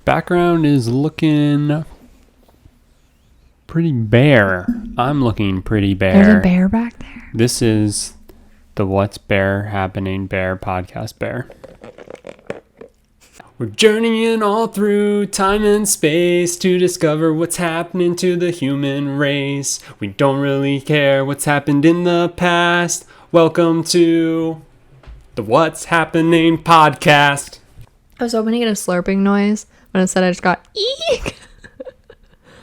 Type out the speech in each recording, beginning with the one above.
background is looking pretty bare. I'm looking pretty bare. There's a bear back there. This is the What's Bear Happening Bear podcast bear. We're journeying all through time and space to discover what's happening to the human race. We don't really care what's happened in the past. Welcome to the What's Happening podcast. I was hoping to get a slurping noise, but instead I just got eek.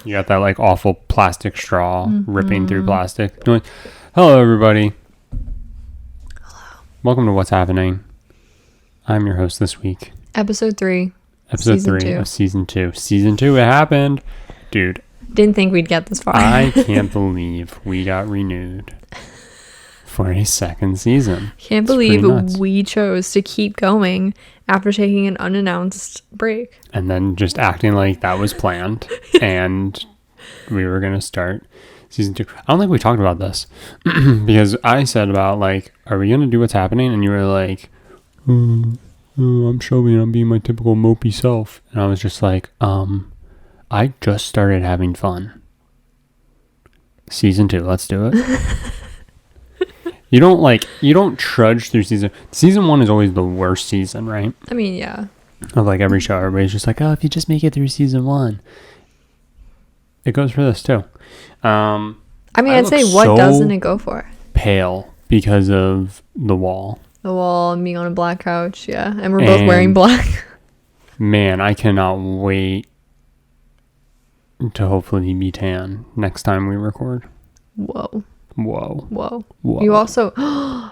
You got that like awful plastic straw ripping through plastic noise. Hello, everybody. Hello. Welcome to What's Happening. I'm your host this week. Episode 3. Episode 3 of season 2. Season 2, it happened. Dude. Didn't think we'd get this far. I can't believe we got renewed for a second season. Can't believe we chose to keep going after taking an unannounced break. And then just acting like that was planned. And we were going to start season 2. I don't think we talked about this. Because I said about like, are we going to do What's Happening? And you were like, I'm Shelby and I'm being my typical mopey self. And I was just like, I just started having fun. Season 2, let's do it. You don't trudge through season 1 is always the worst season, right? I mean, yeah. Of like every show, everybody's just like, oh, if you just make it through season 1. It goes for this too. I mean, I'd say what doesn't it go for? Pale because of the wall. The wall and being on a black couch, yeah. And we're both wearing black. Man, I cannot wait to hopefully be tan next time we record. Whoa. Whoa. You also... Oh,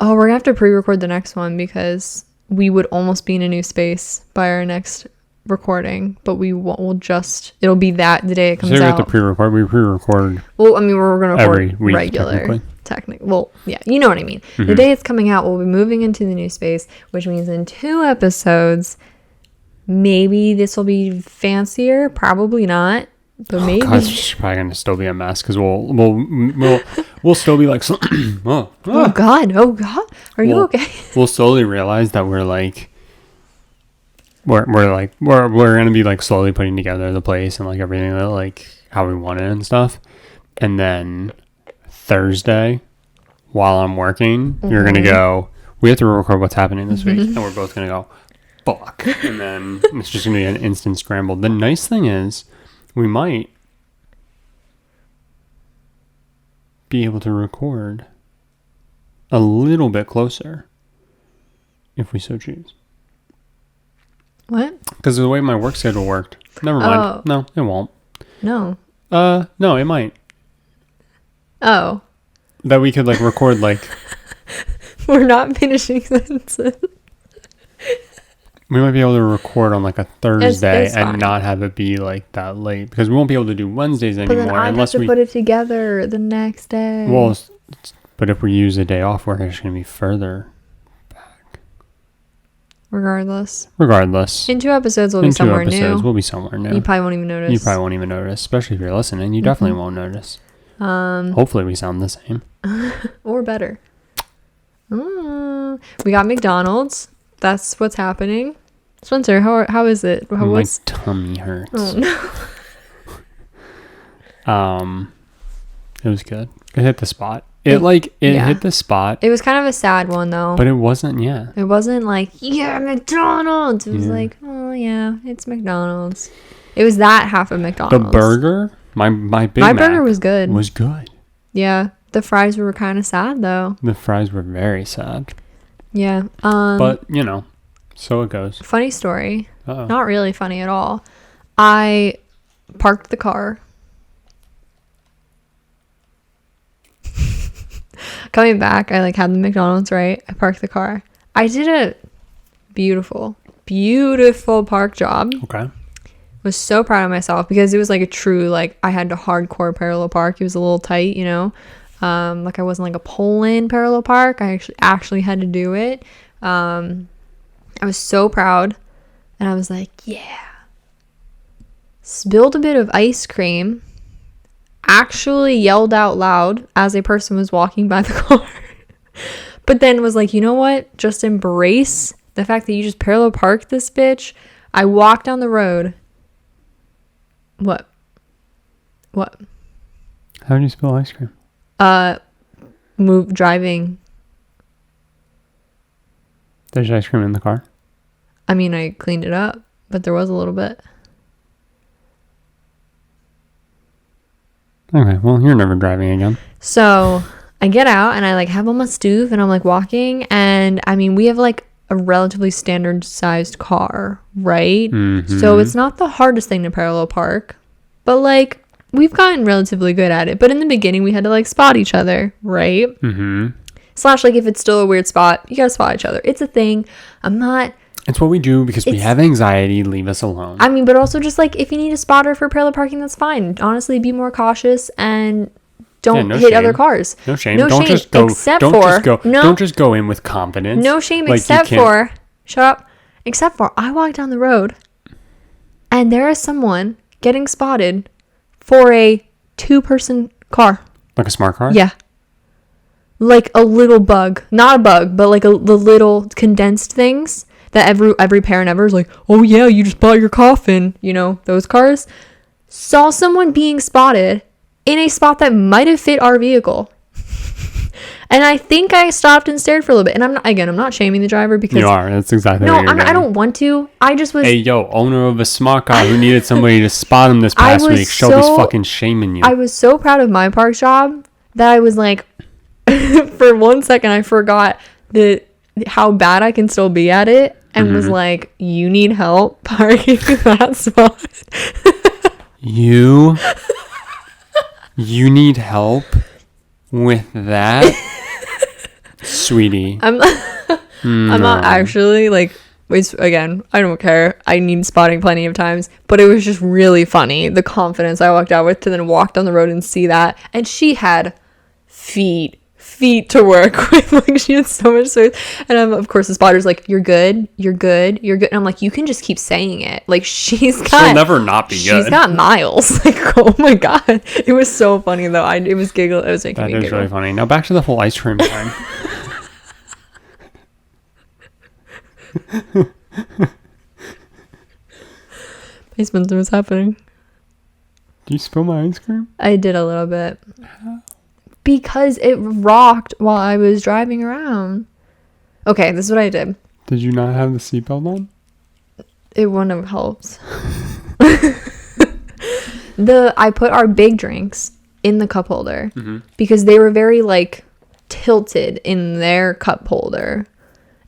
we're going to have to pre-record the next one because we would almost be in a new space by our next recording. But we'll just... It'll be the day it comes out. So we have to pre-record. We pre-record. Well, I mean, we're going to record every week, regular. Technically. Well, yeah, you know what I mean. Mm-hmm. The day it's coming out, we'll be moving into the new space, which means in 2 episodes, maybe this will be fancier. Probably not, but maybe. God, it's probably gonna still be a mess because we'll still be like, oh God, are you okay? We'll slowly realize that we're gonna be like slowly putting together the place and like everything that like how we want it and stuff, and then Thursday, while I'm working, you're gonna go, we have to record What's Happening this week, and we're both gonna go, fuck, and then it's just gonna be an instant scramble. The nice thing is, we might be able to record a little bit closer if we so choose. What? Because of the way my work schedule worked. Never mind. Oh. No, it won't. No, it might. Oh. That we could like record like... We're not finishing sentences. We might be able to record on like a Thursday it's and fine. not have it be like that late. Because we won't be able to do Wednesdays anymore. But then I have to put it together the next day. Well, but if we use a day off, we're just going to be further back. Regardless. In 2 episodes, we'll be somewhere new. We'll be somewhere new. You probably won't even notice. Especially if you're listening. You definitely won't notice. Hopefully we sound the same. Or better. We got McDonald's. That's what's happening. Spencer, how is it? My tummy hurts. Oh no. It was good. It hit the spot. It hit the spot. It was kind of a sad one though. But it wasn't, yeah. It wasn't like, yeah, McDonald's. It was like, oh yeah, it's McDonald's. It was that half of McDonald's. The burger, my Big Mac burger was good. Was good. Yeah. The fries were kind of sad though. The fries were very sad. Yeah. But, so it goes. Funny story. Uh-oh. Not really funny at all. I parked the car. Coming back, I had the McDonald's, right? I parked the car. I did a beautiful park job. Okay. Was so proud of myself because it was like a true, I had to hardcore parallel park. It was a little tight, I wasn't like a pull-in parallel park. I actually had to do it. I was so proud, and I was like, yeah. Spilled a bit of ice cream. Actually yelled out loud as a person was walking by the car. But then was like, you know what? Just embrace the fact that you just parallel parked this bitch. I walk down the road. What? How do you spill ice cream? Driving. There's ice cream in the car? I mean, I cleaned it up, but there was a little bit. Okay, well, you're never driving again. So I get out and I like have on my stoof and I'm like walking, and I mean, we have like a relatively standard sized car, right? Mm-hmm. So it's not the hardest thing to parallel park, but like we've gotten relatively good at it. But in the beginning, we had to like spot each other, right? Mm-hmm. Slash, like if it's still a weird spot, you gotta spot each other. It's a thing. It's what we do because we have anxiety. Leave us alone. I mean, but also just like if you need a spotter for parallel parking, that's fine. Honestly, be more cautious and don't hit other cars. No shame. No don't shame. just go. Except don't for just go. no. Don't just go in with confidence. No shame. Like, Except for shut up. Except for I walked down the road, and there is someone getting spotted for a 2-person car. Like a smart car. Yeah. Like a little bug, not a bug, but like the little condensed things that every parent ever is like, oh yeah, you just bought your coffin, you know, those cars. Saw someone being spotted in a spot that might have fit our vehicle. And I think I stopped and stared for a little bit. And I'm not shaming the driver because you are. That's exactly what you're doing. I don't want to. I just was. Hey, yo, owner of a smart car who needed somebody to spot him this past week. Shelby's fucking shaming you. I was so proud of my park job that I was like, for 1 second, I forgot how bad I can still be at it, and was like, "You need help parking that spot." You need help with that, sweetie. I'm not actually like. Again, I don't care. I need spotting plenty of times, but it was just really funny the confidence I walked out with to then walk down the road and see that, and she had feet to work with. Like she had so much space, and of course the spotter's like, you're good, and I'm like, you can just keep saying it. Like she'll never not be good. She's got miles. Like, oh my god, it was so funny though. It was making me giggle. That is really funny. Now back to the whole ice cream thing. Hey Spencer, what's happening? Did you spill my ice cream? I did a little bit. Because it rocked while I was driving around. Okay, this is what I did. Did you not have the seatbelt on? It wouldn't have helped. I put our big drinks in the cup holder because they were very like tilted in their cup holder.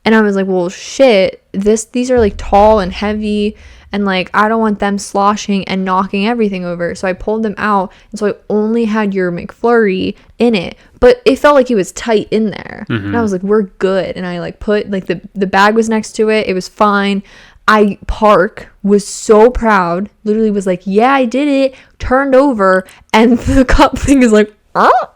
And I was like, well, shit, these are like tall and heavy, and like I don't want them sloshing and knocking everything over. So I pulled them out, and so I only had your McFlurry in it, but it felt like it was tight in there. And I was like, we're good. And I like put like the bag was next to it. It was fine. Park was so proud, literally was like, yeah, I did it, turned over, and the cup thing is like, oh.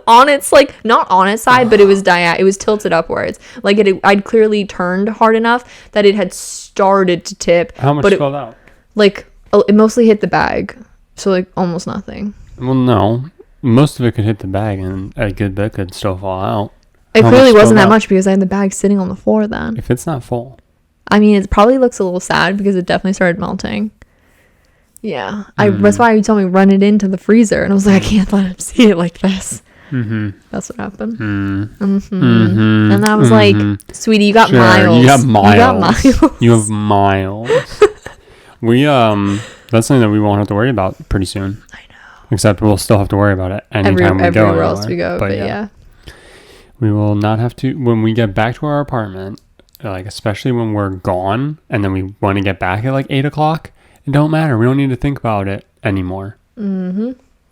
On its like not on its side, but it was it was tilted upwards. Like I'd clearly turned hard enough that it had started to tip. How much fell out? Like it mostly hit the bag, so like almost nothing. Well, no, most of it could hit the bag, and a good bit could still fall out. It clearly wasn't that much because I had the bag sitting on the floor then. If it's not full, I mean, it probably looks a little sad because it definitely started melting. Yeah, that's why you told me run it into the freezer, and I was like, I can't let him see it like this. That's what happened. And then I was like, sweetie, you got miles. You have miles. You have miles. That's something that we won't have to worry about pretty soon. I know. Except we'll still have to worry about it anytime we go. Everywhere else we go, but yeah. We will not have to, when we get back to our apartment, like especially when we're gone and then we want to get back at like 8 o'clock, it don't matter. We don't need to think about it anymore.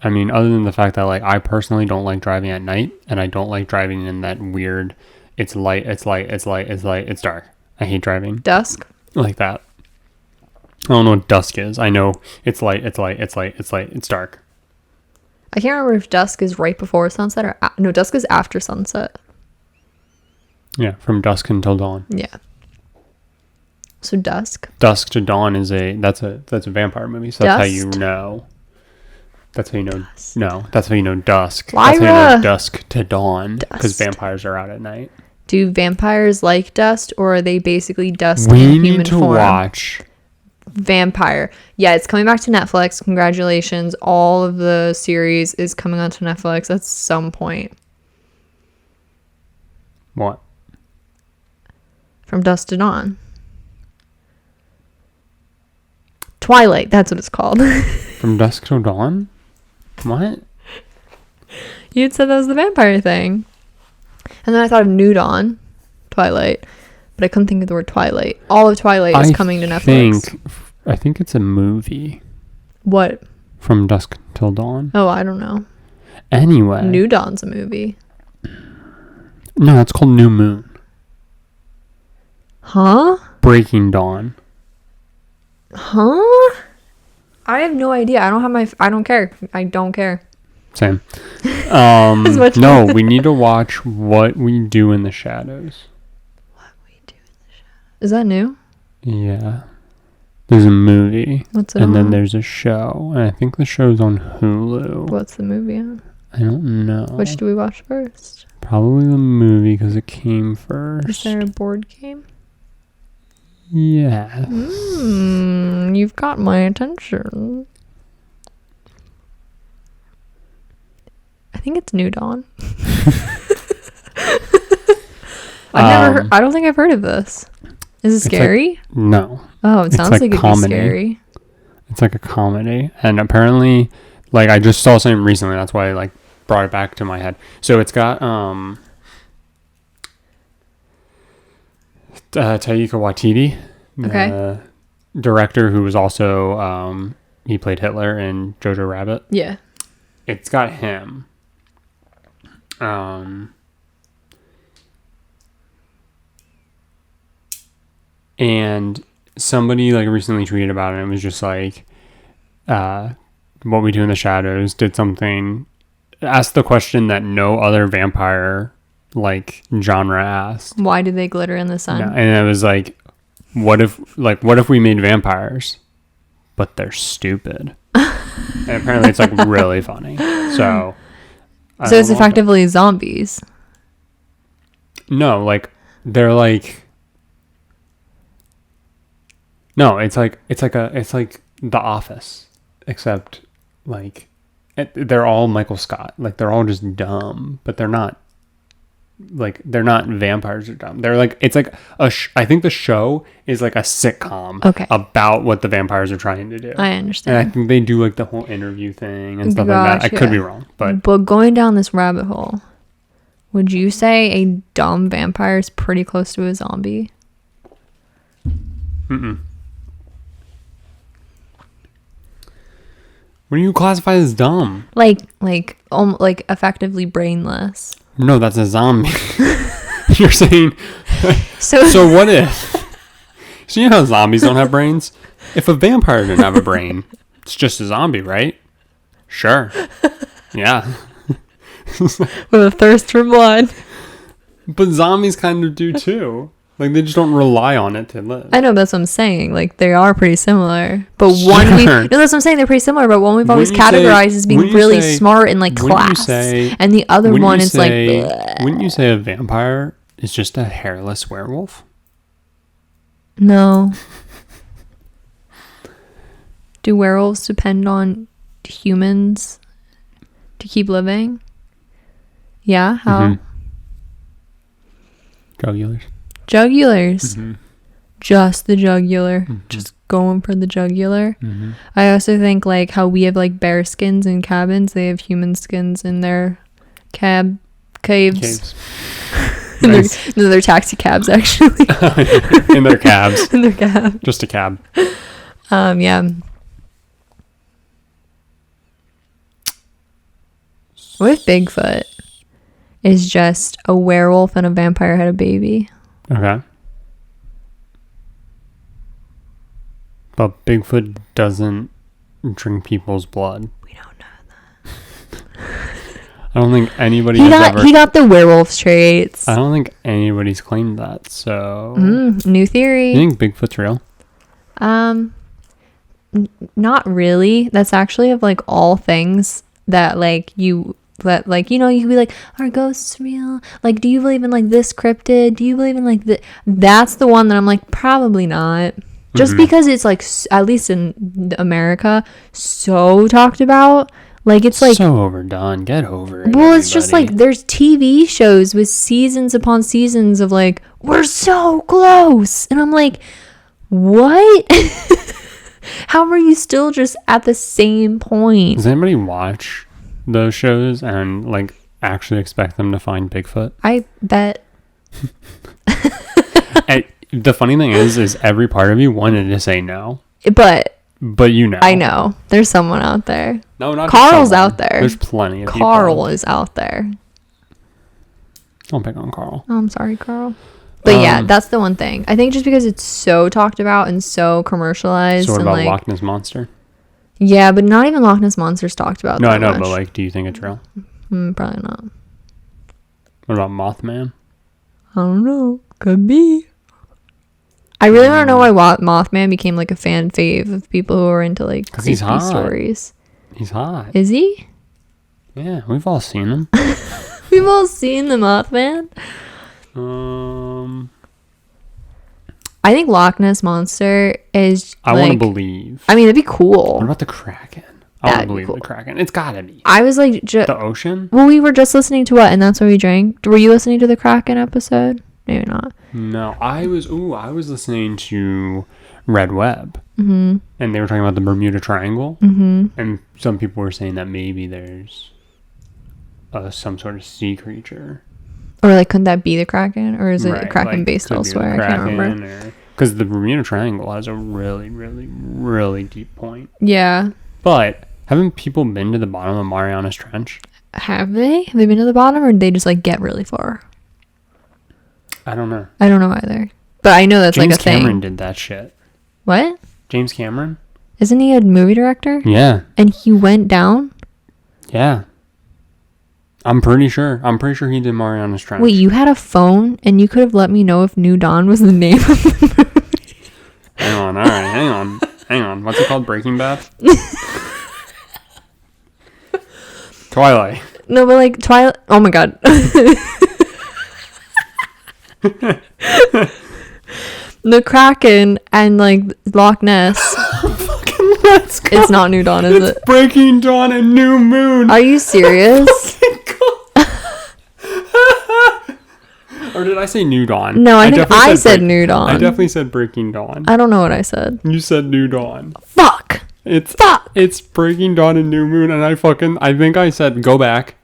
I mean, other than the fact that like I personally don't like driving at night, and I don't like driving in that weird, it's dark. I hate driving. Dusk? Like that. I don't know what dusk is. I know it's dark. I can't remember if dusk is right before sunset or no, dusk is after sunset. Yeah, from dusk until dawn. Yeah. So dusk. Dusk to dawn is that's a vampire movie. So that's how you know. That's how you know. Dusk. No, that's how you know dusk. Lyra. That's how you know dusk to dawn, because vampires are out at night. Do vampires like dust, or are they basically dust in in human human form? We need to watch Vampire. Yeah, it's coming back to Netflix. Congratulations. All of the series is coming onto Netflix at some point. What? From Dusk to Dawn. Twilight, that's what it's called. From Dusk Till Dawn? What? You had said that was the vampire thing. And then I thought of New Dawn, Twilight, but I couldn't think of the word Twilight. All of Twilight is coming to Netflix. I think it's a movie. What? From Dusk Till Dawn. Oh, I don't know. Anyway. New Dawn's a movie. No, it's called New Moon. Huh? Breaking Dawn. Huh? I have no idea. I don't care. I don't care. Same. No, we need to watch What We Do in the Shadows. What We Do in the Shadows. Is that new? Yeah. There's a movie. What's it and on? then there's a show. And I think the show's on Hulu. What's the movie on? I don't know. Which do we watch first? Probably the movie because it came first. Is there a board game? Yeah. You've got my attention. I think it's New Dawn. I don't think I've heard of this. Is it scary? No. Oh, it sounds like it'd be scary. It's like a comedy. And apparently, like, I just saw something recently. That's why I, like, brought it back to my head. So it's got, Taika Waititi, the director who was also, he played Hitler in Jojo Rabbit. Yeah. It's got him. And somebody like recently tweeted about it and it was just like, What We Do in the Shadows did something, asked the question that no other vampire like genre asked. Why do they glitter in the sun? Yeah, and it was like, what if we made vampires, but they're stupid? And apparently it's like really funny. So it's effectively zombies. No, like they're like, no, it's like The Office, except like they're all Michael Scott. Like they're all just dumb, but they're not vampires are dumb. They're like, it's like I think the show is like a sitcom about what the vampires are trying to do. I understand. And I think they do like the whole interview thing and stuff like that. I could be wrong, but going down this rabbit hole, would you say a dumb vampire is pretty close to a zombie? Mm-mm. What do you classify as dumb? Like effectively brainless. No, that's a zombie. You're saying. So what if? So you know how zombies don't have brains? If a vampire didn't have a brain, it's just a zombie, right? Sure. Yeah. With a thirst for blood. But zombies kind of do too. Like they just don't rely on it to live. I know, that's what I'm saying. Like they are pretty similar. But that's what I'm saying. They're pretty similar. But one we've always categorized as being really smart and like class, and the other one is like. Bleh. Wouldn't you say a vampire is just a hairless werewolf? No. Do werewolves depend on humans to keep living? Yeah. How? Jugulars. Jugulars. Mm-hmm. Just the jugular. Mm-hmm. Just going for the jugular. Mm-hmm. I also think like how we have like bear skins in cabins, they have human skins in their caves. Nice. No, they're taxi cabs actually. In their cabs. In their cab. Just a cab. Yeah. What if Bigfoot is just a werewolf and a vampire had a baby? Okay. But Bigfoot doesn't drink people's blood. We don't know that. I don't think anybody He got the werewolf traits. I don't think anybody's claimed that, so... New theory. You think Bigfoot's real? Not really. That's actually of like all things that like you... That like, you know, you could be like, are ghosts real? Like, do you believe in like this cryptid? Do you believe in like the... That's the one that I'm like, probably not. just because it's like at least in America so talked about. Like it's like so overdone. Get over it. Well, it's just like there's TV shows with seasons upon seasons of like, we're so close, and I'm like, what? How are you still just at the same point? Does anybody watch those shows and like actually expect them to find Bigfoot? I bet. And the funny thing is every part of you wanted to say no, but you know. I know there's someone out there. No, not Carl's someone. out there. There's plenty of Carl people. is out there. Don't pick on Carl. Oh, I'm sorry, Carl. But yeah, that's the one thing. I think just because it's so talked about and so commercialized. So what and about like, Loch Ness Monster? Yeah, but not even Loch Ness Monster's talked about. No, that I know, much. but like, do you think it's real? Probably not. What about Mothman? I don't know. Could be. I really want to know why Mothman became like a fan fave of people who are into like creepy stories. He's hot. Is he? Yeah, we've all seen him. We've all seen the Mothman. I think Loch Ness Monster is. I want to believe. I mean, it'd be cool. What about the Kraken? I want to believe the Kraken. It's gotta be. I was like, the ocean. Well, we were just listening to what, and that's why we drank. Were you listening to the Kraken episode? Maybe not. No, I was listening to Red Web, and they were talking about the Bermuda Triangle, and some people were saying that maybe there's some sort of sea creature. Or like, couldn't that be the Kraken, or is it a Kraken like, based elsewhere? I can't remember. Because the Bermuda Triangle has a really, really, really deep point. Yeah. But haven't people been to the bottom of Marianas Trench? Have they? Have they been to the bottom, or did they just like get really far? I don't know. I don't know either. But I know that's James like a thing. James Cameron did that shit. What? James Cameron? Isn't he a movie director? Yeah. And he went down? Yeah. I'm pretty sure he did Marianas Trench. Wait, you had a phone and you could have let me know if New Dawn was the name of the movie. Hang on, alright, hang on. What's it called? Breaking Bad? Twilight. No, but like Twilight. Oh my god. The Kraken and like Loch Ness. Fucking let's go. It's not New Dawn, is it? Breaking Dawn and New Moon. Are you serious? Or did I say New Dawn? No, I think I said New Dawn. I definitely said Breaking Dawn. I don't know what I said. You said New Dawn. Fuck. It's Breaking Dawn and New Moon, and I think I said go back.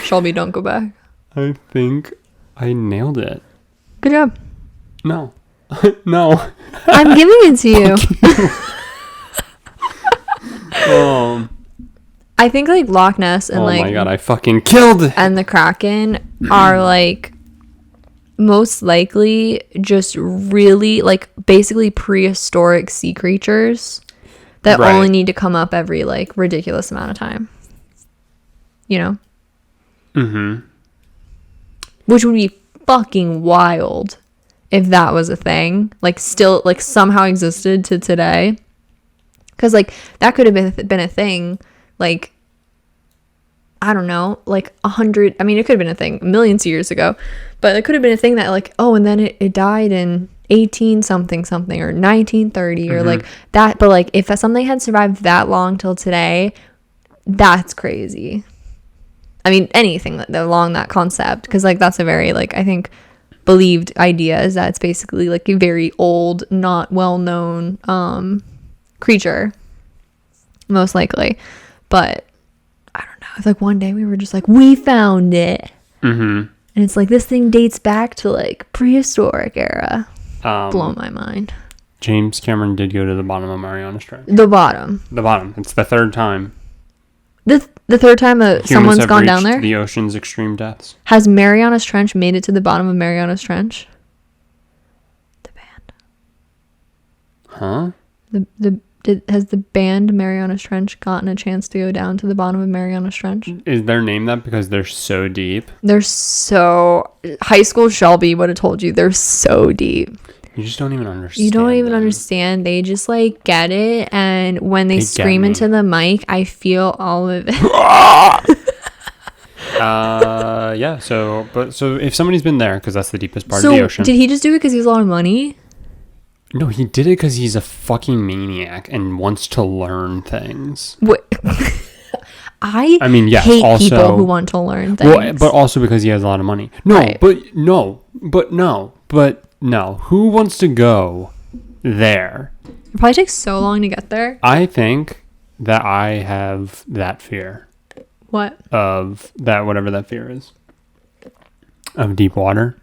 Shelby, don't go back. I think I nailed it. Good job. No. No. I'm giving it to you. I think like Loch Ness and like, oh my god, I fucking killed it. And the Kraken are like most likely just really like basically prehistoric sea creatures that only need to come up every like ridiculous amount of time. You know? Mm-hmm. Which would be fucking wild if that was a thing. Like still like somehow existed to today. Because like that could have been a thing like I don't know, like 100, I mean, it could have been a thing millions of years ago, but it could have been a thing that like, oh, and then it died in 18 something or 1930 or like that. But like if something had survived that long till today, that's crazy. I mean, anything along that concept, because like that's a very like, I think believed idea is that it's basically like a very old, not well-known creature, most likely. But I don't know. It's like one day we were just like, we found it. Mm-hmm. And it's like, this thing dates back to like prehistoric era. Blow my mind. James Cameron did go to the bottom of Marianas Trench. The bottom. It's the third time. The third time someone's gone down there? The ocean's extreme depths. Has Marianas Trench made it to the bottom of Marianas Trench? The band. Huh? Has the band Marianas Trench gotten a chance to go down to the bottom of Marianas Trench? Is their name that because they're so deep? They're so... High school Shelby would have told you they're so deep. You just don't even understand. You don't even understand. They just like get it, and when they scream into the mic, I feel all of it. Yeah. So if somebody's been there, because that's the deepest part of the ocean. Did he just do it because he has a lot of money? No, he did it because he's a fucking maniac and wants to learn things. What? I mean, yes, hate also, people who want to learn things. Well, but also because he has a lot of money. No, Right. but no. Who wants to go there? It probably takes so long to get there. I think that I have that fear. What? Of that, whatever that fear is. Of deep water.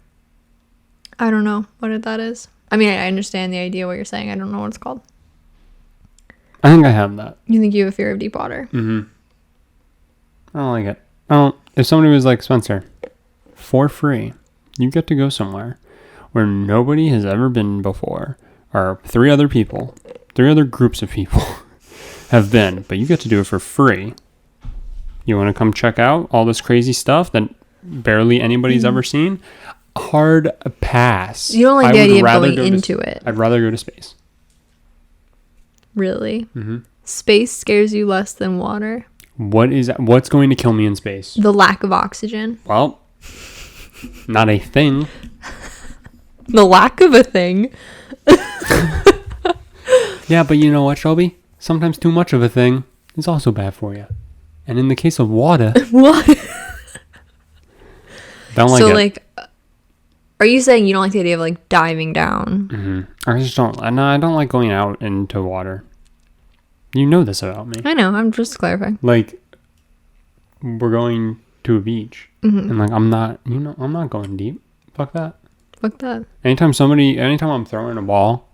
I don't know what that is. I mean, I understand the idea of what you're saying. I don't know what it's called. I think I have that. You think you have a fear of deep water? Mm-hmm. I don't like it. If somebody was like, Spencer, for free, you get to go somewhere where nobody has ever been before, or three other groups of people have been, but you get to do it for free. You want to come check out all this crazy stuff that barely anybody's ever seen? Hard pass. You don't like the idea of going into it. I'd rather go to space. Really? Mm-hmm. Space scares you less than water? What's going to kill me in space? The lack of oxygen. Well, not a thing. The lack of a thing. Yeah, but you know what, Shelby? Sometimes too much of a thing is also bad for you. And in the case of water... What? Don't like so, it. like... Are you saying you don't like the idea of, like, diving down? Mm-hmm. I just don't... No, I don't like going out into water. You know this about me. I know. I'm just clarifying. Like, we're going to a beach. Mm-hmm. And, like, I'm not going deep. Fuck that. Fuck that. Anytime I'm throwing a ball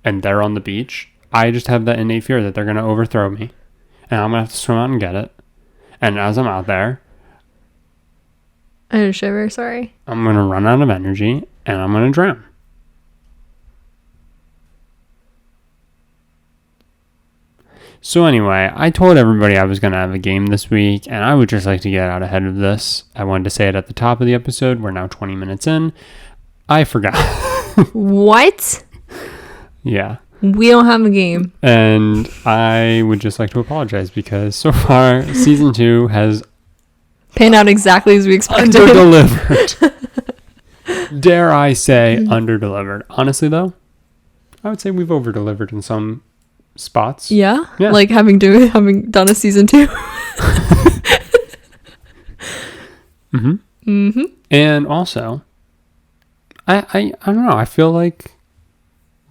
and they're on the beach, I just have that innate fear that they're going to overthrow me. And I'm going to have to swim out and get it. And as I'm out there... I had a shiver, sorry. I'm going to run out of energy and I'm going to drown. So anyway, I told everybody I was going to have a game this week, and I would just like to get out ahead of this. I wanted to say it at the top of the episode. We're now 20 minutes in. I forgot. What? Yeah. We don't have a game. And I would just like to apologize because so far, season 2 has panned out exactly as we expected. Under-delivered. Dare I say under-delivered. Honestly, though, I would say we've over-delivered in some spots. Yeah? Yeah. Like having done a season 2. Mm-hmm. Mm-hmm. And also, I don't know. I feel like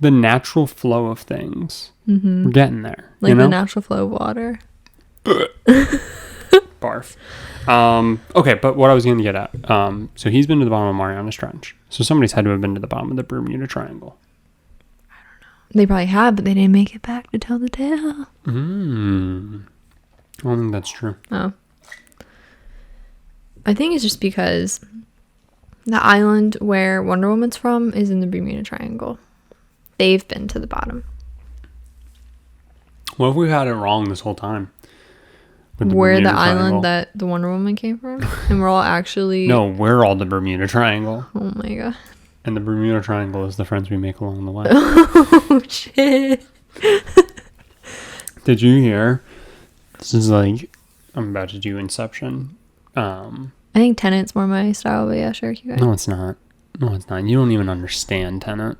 the natural flow of things. Mm-hmm. We're getting there. Like you know? the natural flow of water. Barf. Okay, but what I was going to get at. So he's been to the bottom of Marianas Trench. So somebody's had to have been to the bottom of the Bermuda Triangle. They probably have, but they didn't make it back to tell the tale. I don't think that's true. Oh. I think it's just because the island where Wonder Woman's from is in the Bermuda Triangle. They've been to the bottom. What if we had it wrong this whole time? Where the island that the Wonder Woman came from? And we're all actually... No, we're all the Bermuda Triangle. Oh my god. And the Bermuda Triangle is the friends we make along the way. Oh shit. Did you hear? This is like... I'm about to do Inception. I think Tenet's more my style, but yeah, sure. Keep going. No, it's not. You don't even understand Tenet.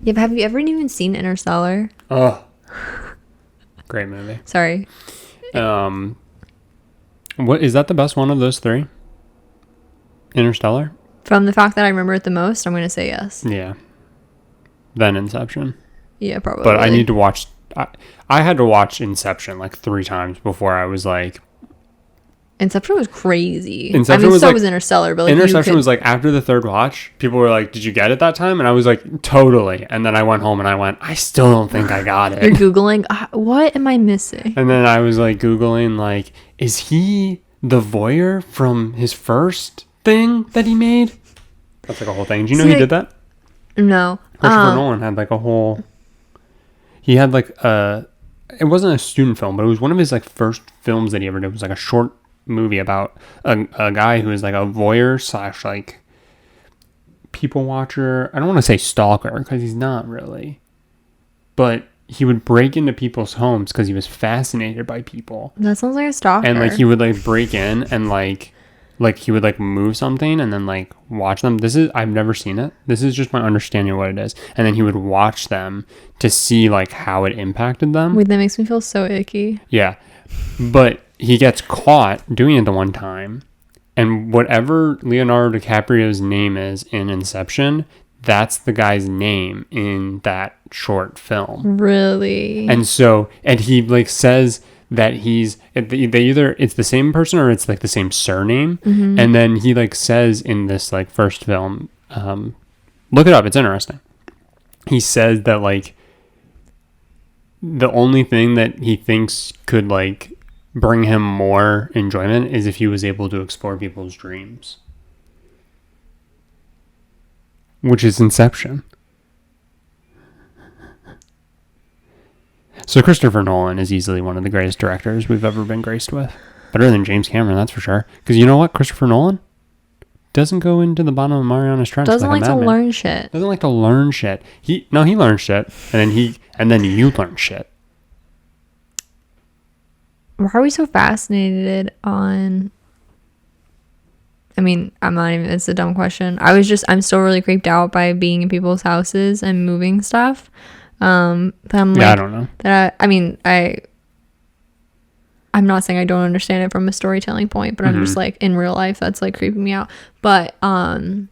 Yeah, but have you ever even seen Interstellar? Oh. Great movie. Sorry. What is that the best one of those three? Interstellar? From the fact that I remember it the most, I'm going to say yes. Yeah. Then Inception. Yeah, probably. But I need to watch... I had to watch Inception like 3 times before I was like... Inception was crazy. Inception was so like, was Interstellar, but like Interception was like after the 3rd watch, people were like, "Did you get it that time?" And I was like, "Totally." And then I went home and I went, "I still don't think I got it." You're Googling, what am I missing? And then I was like Googling, like, is he the voyeur from his first thing that he made? That's like a whole thing. Do you know he did that? No. Christopher Nolan had like a whole... He had like it wasn't a student film, but it was one of his like first films that he ever did. It was like a short movie about a guy who is like a voyeur / like people watcher. I don't want to say stalker because he's not really, but he would break into people's homes because he was fascinated by people. That sounds like a stalker. And like he would like break in and like Like he would like move something and then like watch them. I've never seen it. This is just my understanding of what it is. And then he would watch them to see like how it impacted them. Wait, that makes me feel so icky. Yeah. But he gets caught doing it the one time. And whatever Leonardo DiCaprio's name is in Inception, that's the guy's name in that short film. Really? And he like says that it's the same person or it's like the same surname. Mm-hmm. And then he like says in this like first film, look it up, it's interesting. He says that like the only thing that he thinks could like bring him more enjoyment is if he was able to explore people's dreams, which is Inception. So Christopher Nolan is easily one of the greatest directors we've ever been graced with. Better than James Cameron, that's for sure. Because you know what? Christopher Nolan doesn't go into the bottom of Mariana's Trench. Doesn't like to learn shit. Doesn't like to learn shit. He learns shit, and then you learn shit. Why are we so fascinated on... I mean, it's a dumb question. I'm still really creeped out by being in people's houses and moving stuff. I don't know. I'm not saying I don't understand it from a storytelling point, but I'm just like, in real life, that's like creeping me out. But, do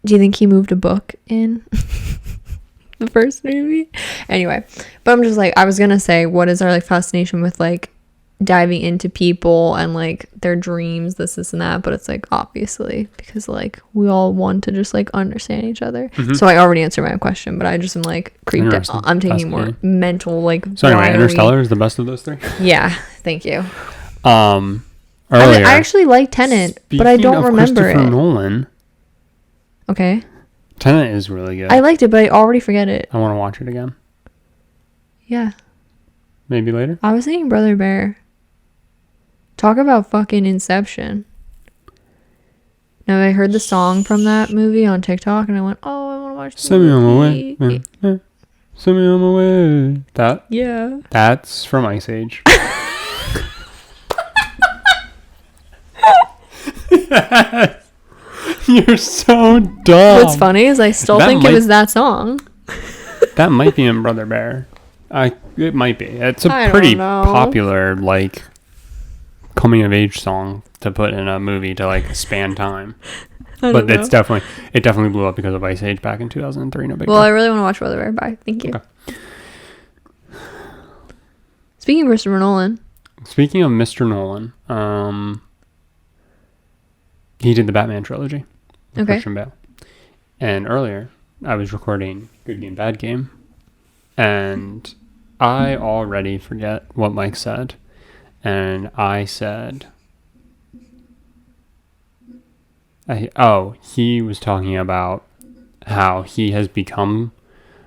you think he moved a book in the first movie? Anyway, but I'm just like, I was gonna say, what is our like fascination with like diving into people and like their dreams, this and that, but it's like obviously because like we all want to just like understand each other. So I already answered my question, but I just am like creeped out. I'm taking more mental like. So anyway, Interstellar is the best of those three. Yeah, thank you. Earlier, I actually like Tenet, but I don't remember it. Nolan. Okay. Tenet is really good. I liked it, but I already forget it. I want to watch it again. Yeah. Maybe later. I was thinking Brother Bear. Talk about fucking Inception. Now I heard the song from that movie on TikTok and I went, oh, I want to watch the Send me on my way. Yeah. Send me on my way. That? Yeah. That's from Ice Age. You're so dumb. What's funny is I still think it was that song. That might be in Brother Bear. It might be. It's a pretty popular, like, coming of age song to put in a movie to like span time. But it definitely blew up because of Ice Age back in 2003. No big deal. I really want to watch Brother Bear. Bye. Thank you. Okay. Speaking of Christopher Nolan. Speaking of Mr. Nolan, he did the Batman trilogy. Okay. Christian Bale. And earlier, I was recording Good Game, Bad Game, and I already forget what Mike said. And I said, he was talking about how he has become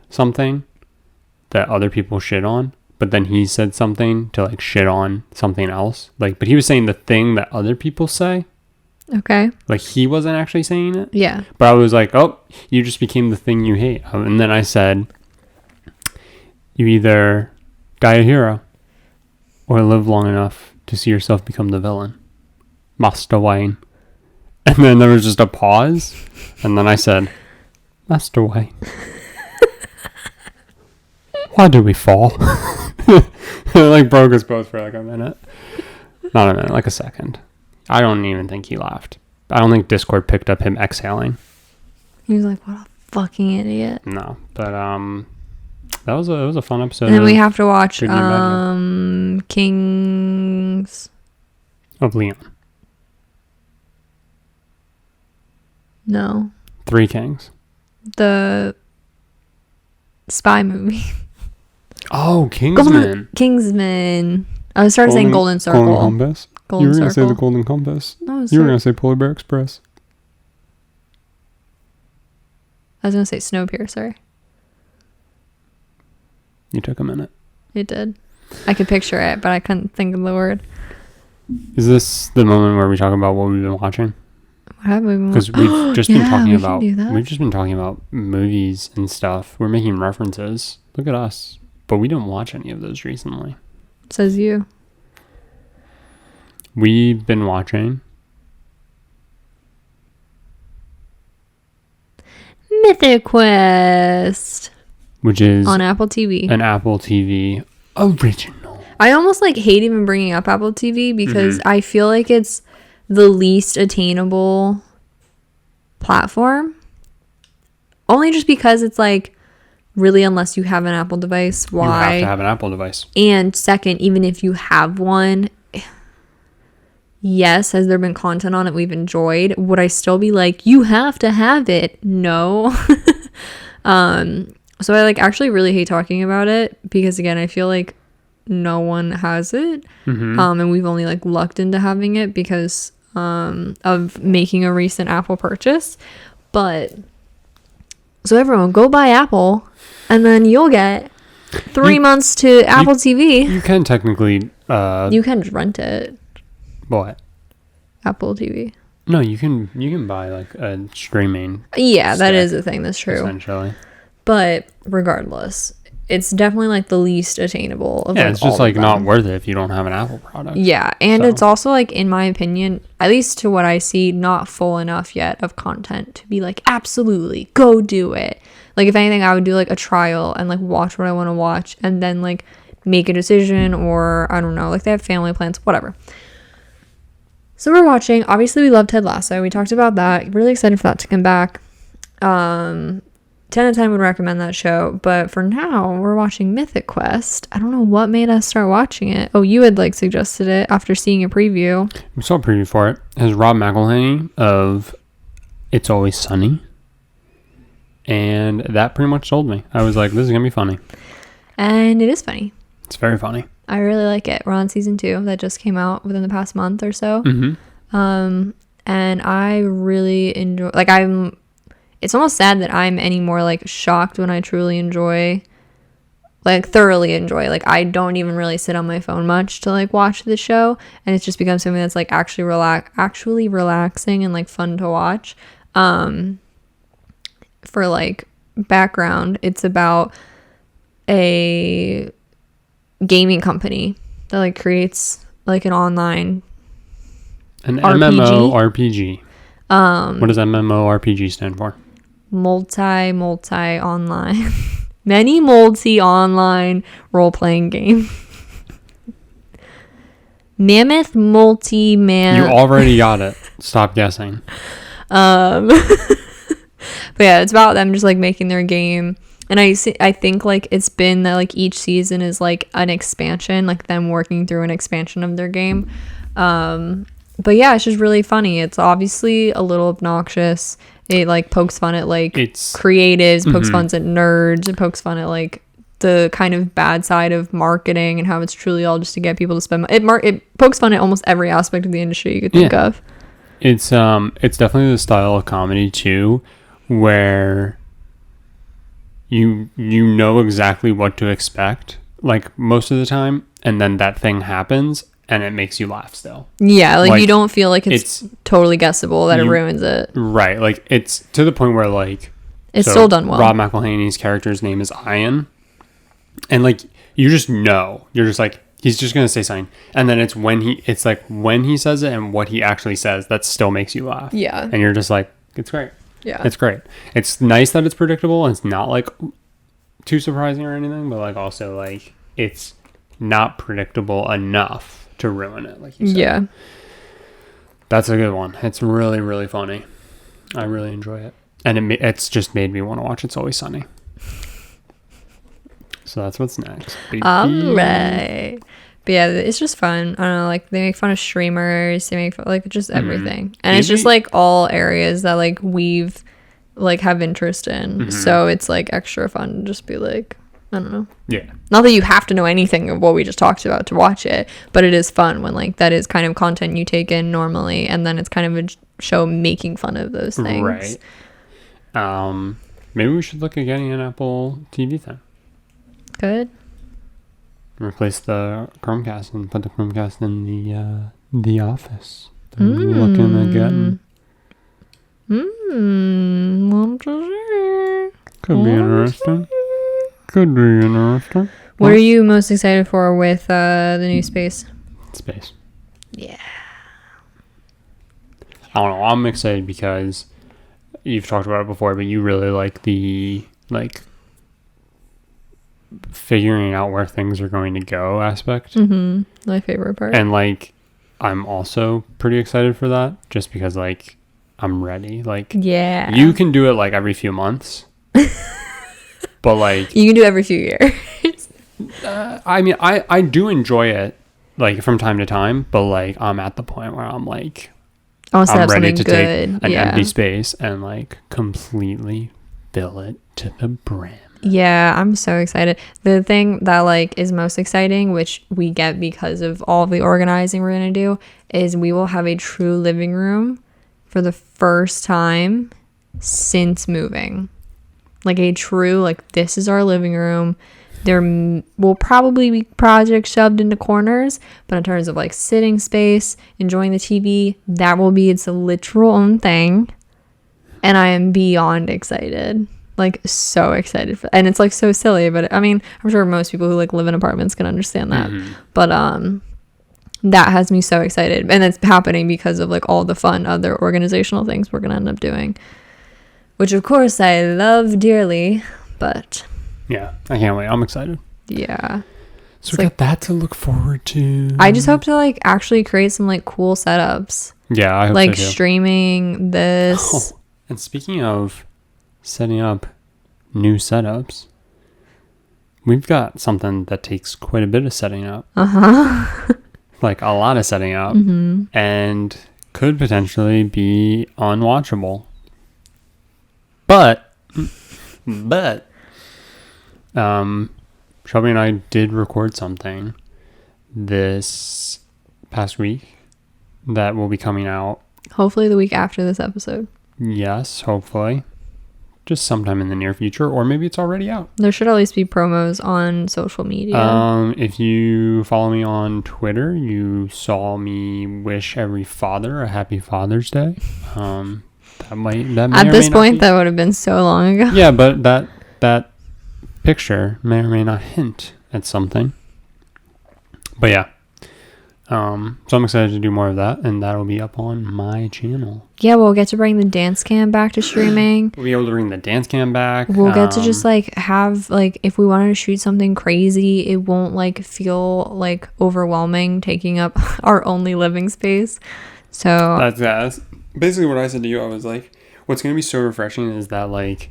something that other people shit on, but then he said something to like shit on something else. Like, but he was saying the thing that other people say. Okay. Like he wasn't actually saying it. Yeah. But I was like, oh, you just became the thing you hate. And then I said, you either die a hero or live long enough to see yourself become the villain. Master Wayne. And then there was just a pause. And then I said, Master Wayne. Why do we fall? It like broke us both for like a minute. Not a minute, like a second. I don't even think he laughed. I don't think Discord picked up him exhaling. He was like, what a fucking idiot. No. But it was a fun episode. And then we have to watch Kings of Leon. No. Three Kings. The spy movie. Oh, Kingsman. Kingsman. I started saying Golden Circle. Golden Compass. You were going to say the Golden Compass. No, you were going to say Polar Bear Express. I was going to say Snowpiercer. You took a minute. It did. I could picture it, but I couldn't think of the word. Is this the moment where we talk about what we've been watching? What have we been watching? Because we've just been talking about. We've just been talking about movies and stuff. We're making references. Look at us. But we didn't watch any of those recently. Says you. we've been watching Mythic Quest, which is on Apple TV. an Apple TV original. I almost like hate even bringing up Apple TV because I feel like it's the least attainable platform. Only just because it's like, really, unless you have an Apple device, why? You have to have an Apple device. And second, even if you have one, yes, has there been content on it we've enjoyed? Would I still be like, you have to have it? No. So I like actually really hate talking about it because again, I feel like no one has it. And we've only like lucked into having it because of making a recent Apple purchase. But so everyone go buy Apple and then you'll get 3 months to Apple TV. You can technically You can just rent it. what? Apple TV. No, you can buy like a streaming. Yeah, that stick, is a thing. That's true. Essentially. But regardless, it's definitely like the least attainable of Yeah, like, it's just all like of not them. worth it if you don't have an Apple product. Yeah, and So. it's also like, in my opinion, at least to what I see, not full enough yet of content to be like, absolutely, go do it. Like, if anything, I would do like a trial and like watch what I want to watch and then like make a decision, or I don't know, like they have family plans, whatever. So we're watching. Obviously, we love Ted Lasso. We talked about that. Really excited for that to come back. 10 out of 10 would recommend that show. But for now, we're watching Mythic Quest. I don't know what made us start watching it. Oh, you had like suggested it after seeing a preview. We saw a preview for it. It has Rob McElhenney of It's Always Sunny. And that pretty much sold me. I was like, this is going to be funny. And it is funny. It's very funny. I really like it. We're on season 2 that just came out within the past month or so. And I really enjoy, like, it's almost sad that I'm any more like shocked when I truly enjoy, like thoroughly enjoy. Like, I don't even really sit on my phone much to like watch the show, and it's just become something that's like actually relaxing and like fun to watch. For like background, it's about a gaming company that like creates like an online MMORPG. What does MMORPG stand for? multi online many multi online role-playing game. Mammoth multi-man. You already got it. Stop guessing. But yeah, it's about them just like making their game. And I think like it's been that like each season is like an expansion, like them working through an expansion of their game. But yeah, it's just really funny. It's obviously a little obnoxious. It like pokes fun at like creatives, pokes fun at nerds, it pokes fun at like the kind of bad side of marketing and how it's truly all just to get people to spend money. It pokes fun at almost every aspect of the industry you could think of. It's definitely the style of comedy too, where you know exactly what to expect like most of the time, and then that thing happens and it makes you laugh still. Yeah, like you don't feel like it's totally guessable that it ruins it. Right, like it's to the point where like it's still done well. Rob McElhenney's character's name is Ian, and like you just know, you're just like, he's just gonna say something, and then it's when he says it and what he actually says that still makes you laugh. Yeah, and you're just like, it's great. Yeah, it's great. It's nice that it's predictable and it's not like too surprising or anything, but like also like it's not predictable enough to ruin it, like you said. Yeah, that's a good one. It's really, really funny. I really enjoy it, and it's just made me want to watch It's Always Sunny. So that's what's next. All right. But yeah, it's just fun. I don't know, like they make fun of streamers, they make fun, like just everything. And it's just like all areas that like we've like have interest in. So it's like extra fun to just be like, I don't know. Yeah. Not that you have to know anything of what we just talked about to watch it, but it is fun when like that is kind of content you take in normally, and then it's kind of a show making fun of those things. Right. Maybe we should look at getting an Apple TV then. Good. Replace the Chromecast and put the Chromecast in the office. Looking at getting. Could be interesting. Could be interesting. What are you most excited for with the new Space? Space. Yeah. I don't know. I'm excited because you've talked about it before, but you really like the figuring out where things are going to go aspect. My favorite part. And like, I'm also pretty excited for that, just because like I'm ready. Like, yeah, you can do it like every few months, but like you can do it every few years. I mean, I do enjoy it like from time to time, but like I'm at the point where I'm like, I'm ready to take an empty space and like completely fill it to the brim. Yeah, I'm so excited. The thing that like is most exciting, which we get because of all the organizing we're gonna do, is we will have a true living room for the first time since moving. Like a true, like, this is our living room. There will probably be projects shoved into corners, but in terms of like sitting space, enjoying the TV, that will be its literal own thing. And I am beyond excited. Like, so excited for, and it's like so silly, but I mean, I'm sure most people who like live in apartments can understand that. But that has me so excited, and it's happening because of like all the fun other organizational things we're gonna end up doing, which of course I love dearly. But yeah, I can't wait. I'm excited. Yeah, so we got that to look forward to. I just hope to like actually create some like cool setups. Yeah, I hope like so too. Streaming this. Oh, and speaking of setting up new setups, we've got something that takes quite a bit of setting up. Like a lot of setting up, and could potentially be unwatchable. But Shelby and I did record something this past week that will be coming out hopefully the week after this episode. Yes, hopefully. Just sometime in the near future, or maybe it's already out. There should at least be promos on social media. If you follow me on Twitter, you saw me wish every father a happy Father's Day. That may at this point, that would have been so long ago. Yeah, but that picture may or may not hint at something. But yeah. So I'm excited to do more of that, and that'll be up on my channel. Yeah, we'll get to bring the dance cam back to streaming. We'll be able to bring the dance cam back. We'll get to just like have like, if we wanted to shoot something crazy, it won't like feel like overwhelming taking up our only living space. So that's basically what I said to you. I was like, what's going to be so refreshing is that like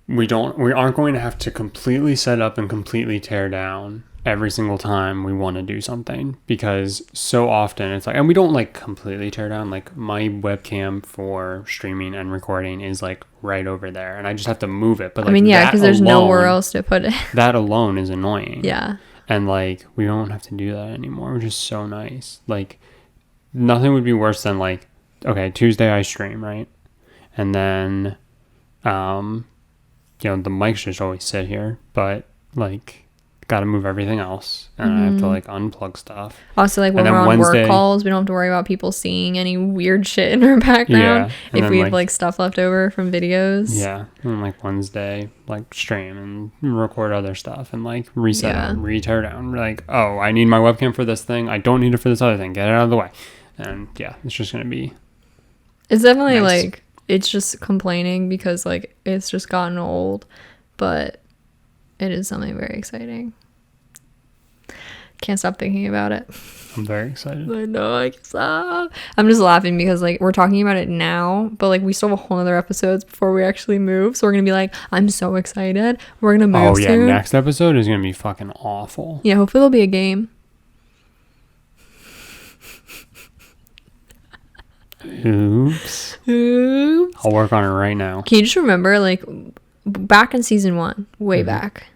we aren't going to have to completely set up and completely tear down every single time we want to do something, because so often it's like, and we don't like completely tear down. Like my webcam for streaming and recording is like right over there, and I just have to move it. But like, I mean, yeah, because there's nowhere else to put it. That alone is annoying. Yeah. And like, we don't have to do that anymore, which is so nice. Like, nothing would be worse than like, okay, Tuesday I stream, right? And then, you know, the mics just always sit here, but like, got to move everything else, and I have to like unplug stuff. Also, like when we're on work calls, we don't have to worry about people seeing any weird shit in our background. Yeah, if we have like stuff left over from videos. Yeah, and like Wednesday, like stream and record other stuff and like reset, re-tear down. Like, oh, I need my webcam for this thing. I don't need it for this other thing. Get it out of the way. And yeah, it's just gonna be. It's definitely nice. Like, it's just complaining because like it's just gotten old, but it is something very exciting. Can't stop thinking about it. I'm very excited. I know, I can't stop. I'm just laughing because like we're talking about it now, but like we still have a whole other episodes before we actually move. So we're gonna be like, I'm so excited. We're gonna move. Oh yeah, soon. Next episode is gonna be fucking awful. Yeah, hopefully there'll be a game. Oops. I'll work on it right now. Can you just remember like back in season 1, way back,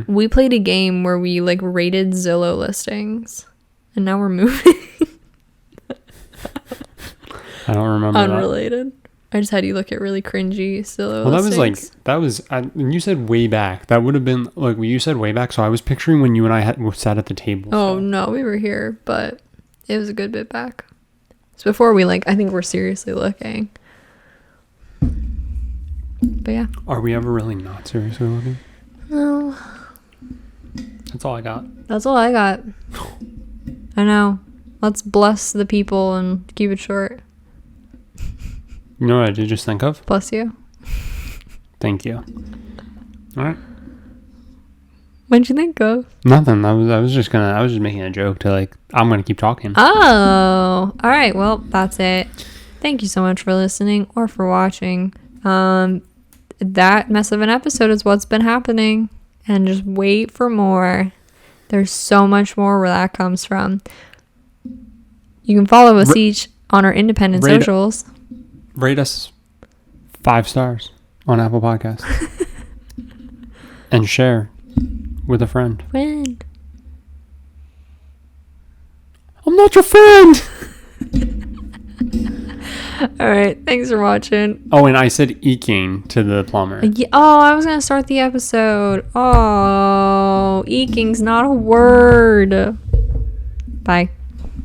we played a game where we like rated Zillow listings, and now we're moving. I don't remember. Unrelated. I just had you look at really cringy Zillow listings. That was when you said way back, that would have been like when you said way back, so I was picturing when you and I sat at the table. Oh no, we were here, but it was a good bit back. It's before we like, I think we're seriously looking. But yeah. Are we ever really not seriously looking? No. That's all I got. That's all I got. I know. Let's bless the people and keep it short. You know what I did just think of? Bless you. Thank you. All right. What'd you think of? Nothing. I was just making a joke to like, I'm gonna keep talking. Oh, all right. Well, that's it. Thank you so much for listening or for watching. That mess of an episode is what's been happening, and just wait for more. There's so much more where that comes from. You can follow us each on our independent socials. Rate us 5 stars on Apple Podcasts. And share with a friend. I'm not your friend! All right. Thanks for watching. Oh, and I said eking to the plumber. Yeah, oh, I was going to start the episode. Oh, eking's not a word. Bye.